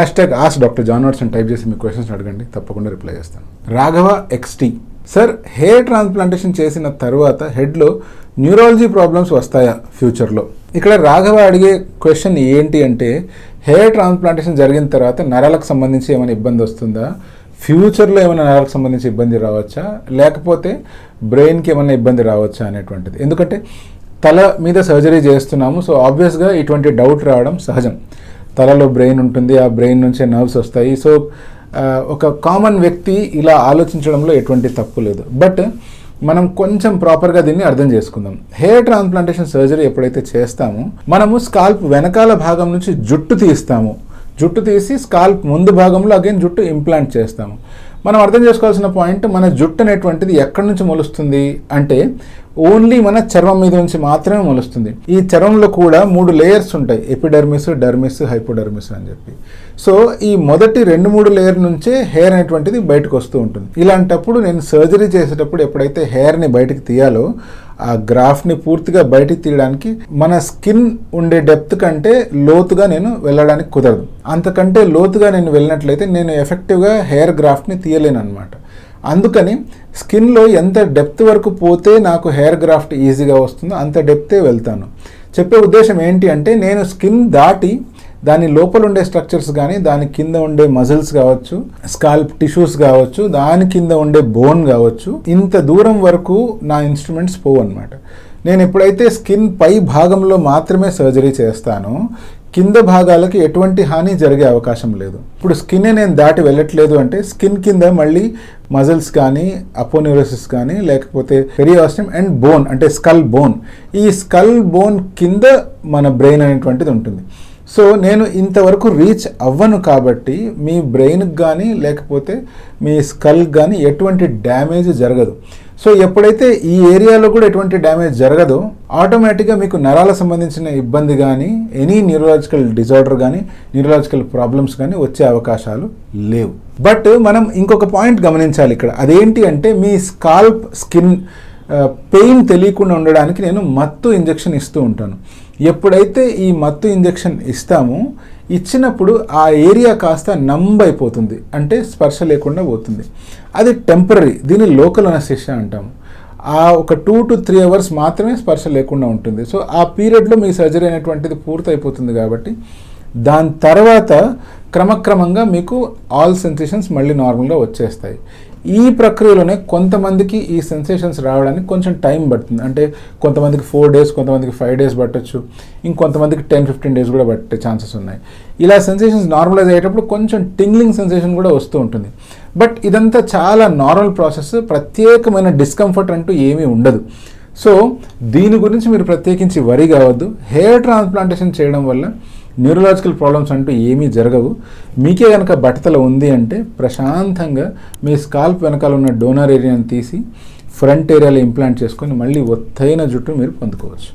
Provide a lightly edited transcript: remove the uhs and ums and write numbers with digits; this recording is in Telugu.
#AskDrJohnWatts అని టైప్ చేసి మీ క్వశ్చన్స్ అడగండి, తప్పకుండా రిప్లై చేస్తాను. Raghava XT, sir hair transplantation చేసిన తర్వాత హెడ్లో న్యూరాలజీ ప్రాబ్లమ్స్ వస్తాయా ఫ్యూచర్లో? ఇక్కడ రాఘవ అడిగే క్వశ్చన్ ఏంటి అంటే, హెయిర్ ట్రాన్స్ప్లాంటేషన్ జరిగిన తర్వాత నరాలకు సంబంధించి ఏమైనా ఇబ్బంది వస్తుందా, ఫ్యూచర్లో ఏమైనా నరాలకు సంబంధించి ఇబ్బంది రావచ్చా, లేకపోతే బ్రెయిన్కి ఏమైనా ఇబ్బంది రావచ్చా అనేటువంటిది. ఎందుకంటే తల మీద సర్జరీ చేస్తున్నాము, సో ఆబ్వియస్గా ఇటువంటి డౌట్ రావడం సహజం. తలలో బ్రెయిన్ ఉంటుంది, ఆ బ్రెయిన్ నుంచే నర్వ్స్ వస్తాయి. సో ఒక కామన్ వ్యక్తి ఇలా ఆలోచించడంలో ఎటువంటి తప్పు లేదు. బట్ మనం కొంచెం ప్రాపర్గా దీన్ని అర్థం చేసుకుందాం. హెయిర్ ట్రాన్స్ప్లాంటేషన్ సర్జరీ ఎప్పుడైతే చేస్తామో మనము స్కాల్ప్ వెనకాల భాగం నుంచి జుట్టు తీస్తాము. జుట్టు తీసి స్కాల్ప్ ముందు భాగంలో అగైన్ జుట్టు ఇంప్లాంట్ చేస్తాము. మనం అర్థం చేసుకోవాల్సిన పాయింట్, మన జుట్టు అనేటువంటిది ఎక్కడి నుంచి మొలుస్తుంది అంటే ఓన్లీ మన చర్మం మీద నుంచి మాత్రమే మొలుస్తుంది. ఈ చర్మంలో కూడా 3 లేయర్స్ ఉంటాయి, ఎపిడర్మిస్, డర్మిస్, హైపోడర్మిస్ అని చెప్పి. సో ఈ మొదటి 2-3 లేయర్ నుంచే హెయిర్ అనేటువంటిది బయటకు వస్తూ ఉంటుంది. ఇలాంటప్పుడు నేను సర్జరీ చేసేటప్పుడు ఎప్పుడైతే హెయిర్ని బయటకు తీయాలో ఆ గ్రాఫ్ని పూర్తిగా బయటికి తీయడానికి మన స్కిన్ ఉండే డెప్త్ కంటే లోతుగా నేను వెళ్ళడానికి కుదరదు. అంతకంటే లోతుగా నేను వెళ్ళినట్లయితే నేను ఎఫెక్టివ్గా హెయిర్ గ్రాఫ్ట్ని తీయలేను అనమాట. అందుకని స్కిన్లో ఎంత డెప్త్ వరకు పోతే నాకు హెయిర్ గ్రాఫ్ట్ ఈజీగా వస్తుందో అంత డెప్తే వెళ్తాను. చెప్పే ఉద్దేశం ఏంటి అంటే, నేను స్కిన్ దాటి దాని లోపల ఉండే స్ట్రక్చర్స్ కానీ, దాని కింద ఉండే మజిల్స్ కావచ్చు, స్కాల్ప్ టిష్యూస్ కావచ్చు, దాని కింద ఉండే బోన్ కావచ్చు, ఇంత దూరం వరకు నా ఇన్స్ట్రుమెంట్స్ పోవు అనమాట. నేను ఎప్పుడైతే స్కిన్ పై భాగంలో మాత్రమే సర్జరీ చేస్తానో కింద భాగాలకి ఎటువంటి హాని జరిగే అవకాశం లేదు. ఇప్పుడు స్కిన్ నేను దాటి వెళ్ళట్లేదు అంటే స్కిన్ కింద మళ్ళీ మజిల్స్ కానీ, అపోన్యూరోసిస్ కానీ, లేకపోతే పెరియాస్టమ్ అండ్ బోన్ అంటే స్కల్ బోన్, ఈ స్కల్ బోన్ కింద మన బ్రెయిన్ అనేటువంటిది ఉంటుంది. సో నేను ఇంతవరకు రీచ్ అవ్వను కాబట్టి మీ బ్రెయిన్కి కానీ లేకపోతే మీ స్కల్కి కానీ ఎటువంటి డ్యామేజ్ జరగదు. సో ఎప్పుడైతే ఈ ఏరియాలో కూడా ఎటువంటి డ్యామేజ్ జరగదో ఆటోమేటిక్గా మీకు నరాల సంబంధించిన ఇబ్బంది కానీ, ఎనీ న్యూరలాజికల్ డిజార్డర్ కానీ, న్యూరలాజికల్ ప్రాబ్లమ్స్ కానీ వచ్చే అవకాశాలు లేవు. బట్ మనం ఇంకొక పాయింట్ గమనించాలి ఇక్కడ. అదేంటి అంటే, మీ స్కాల్ప్ స్కిన్ పెయిన్ తెలియకుండా ఉండడానికి నేను మత్తు ఇంజెక్షన్ ఇస్తూ ఉంటాను. ఎప్పుడైతే ఈ మత్తు ఇంజెక్షన్ ఇస్తామో ఇచ్చినప్పుడు ఆ ఏరియా కాస్త నంబ్ అయిపోతుంది, అంటే స్పర్శ లేకుండా పోతుంది. అది టెంపరీ, దీన్ని లోకల్ అనస్థీషియా అంటాము. ఆ ఒక 2 to 3 hours మాత్రమే స్పర్శ లేకుండా ఉంటుంది. సో ఆ పీరియడ్లో మీ సర్జరీ అనేటువంటిది పూర్తయిపోతుంది కాబట్టి దాని తర్వాత క్రమక్రమంగా మీకు ఆల్ సెన్సేషన్స్ మళ్ళీ నార్మల్గా వచ్చేస్తాయి. ఈ ప్రక్రియలోనే కొంతమందికి ఈ సెన్సేషన్స్ రావడానికి కొంచెం టైం పడుతుంది. అంటే కొంతమందికి 4 days, కొంతమందికి 5 days పట్టచ్చు, ఇంకొంతమందికి 10-15 days కూడా పట్టే ఛాన్సెస్ ఉన్నాయి. ఇలా సెన్సేషన్స్ నార్మలైజ్ అయ్యేటప్పుడు కొంచెం టింగ్లింగ్ సెన్సేషన్ కూడా వస్తూ ఉంటుంది. బట్ ఇదంతా చాలా నార్మల్ ప్రాసెస్, ప్రత్యేకమైన డిస్కంఫర్ట్ అంటూ ఏమీ ఉండదు. సో దీని గురించి మీరు ప్రత్యేకించి వరి కావద్దు. హెయిర్ ట్రాన్స్ప్లాంటేషన్ చేయడం వల్ల న్యూరలాజికల్ ప్రాబ్లమ్స్ అంటూ ఏమీ జరగవు. మీకే కనుక బట్టతల ఉంది అంటే ప్రశాంతంగా మీ స్కాల్ప్ వెనకాల ఉన్న డోనర్ ఏరియాని తీసి ఫ్రంట్ ఏరియాలో ఇంప్లాంట్ చేసుకొని మళ్ళీ ఒత్తైన జుట్టు మీరు పొందుకోవచ్చు.